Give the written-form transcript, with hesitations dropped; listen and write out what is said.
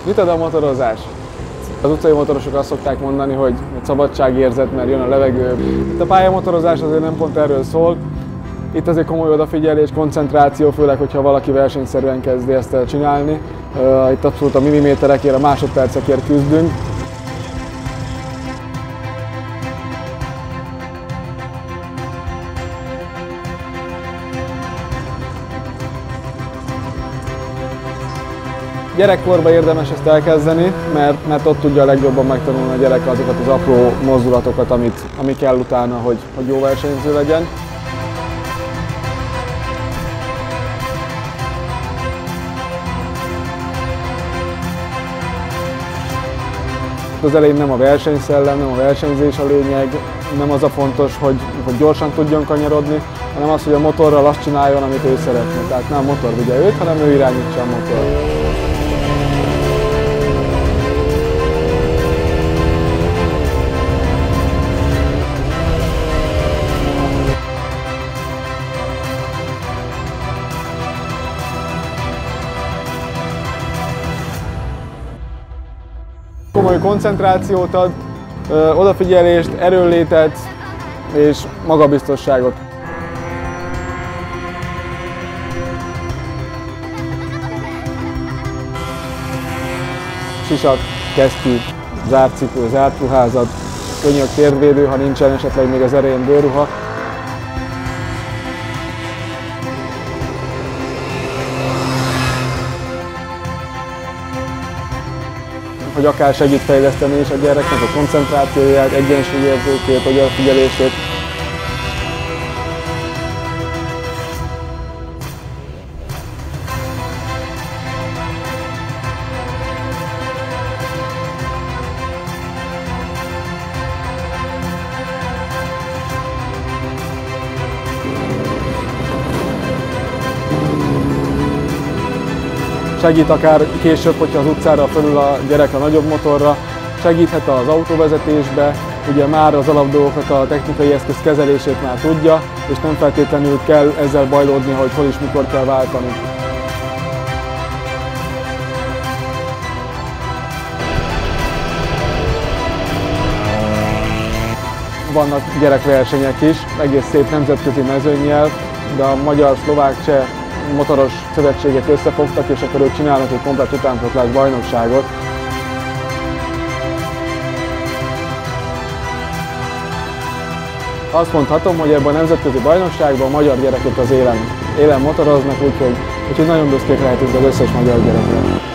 Mit ad a motorozás? Az utcai motorosok azt szokták mondani, hogy szabadságérzet, mert jön a levegő. Itt a pályamotorozás azért nem pont erről szól. Itt azért komoly odafigyelés, koncentráció, főleg, hogyha valaki versenyszerűen kezdi ezt el csinálni. Itt abszolút a milliméterekért, a másodpercekért küzdünk. Gyerekkorban érdemes ezt elkezdeni, mert ott tudja a legjobban megtanulni a gyerek azokat az apró mozdulatokat, ami kell utána, hogy jó versenyző legyen. Az elején nem a versenyszellem, nem a versenyzés a lényeg, nem az a fontos, hogy gyorsan tudjon kanyarodni, hanem az, hogy a motorral azt csináljon, amit ő szeretne. Tehát nem a motor vigye őt, hanem ő irányítsa a motort. Komoly koncentrációt ad, odafigyelést, erőnlétet és magabiztosságot. Sisak, kesztyű, zárt cipő, zárt ruházat, könyök, térdvédő, ha nincsen esetleg még az erején bőrruha. Hogy akár segít fejleszteni is a gyereknek a koncentrációját, egyensúlyérzékét, odafigyelését. Segít akár később, hogyha az utcára fölül a gyerek a nagyobb motorra, segíthet az autóvezetésbe, ugye már az alapdolgokat, a technikai eszköz kezelését már tudja, és nem feltétlenül kell ezzel bajlódni, hogy hol is mikor kell váltani. Vannak gyerekversenyek is, egész szép nemzetközi mezőnnyel, de a magyar, szlovák, cseh motoros szövetségek összefogtak, és akkor ők csinálnak egy komplett utánpótlás bajnokságot. Azt mondhatom, hogy ebben a nemzetközi bajnokságban a magyar gyerekek az élen motoroznak, úgyhogy nagyon büszkék lehetünk az összes magyar gyerekre.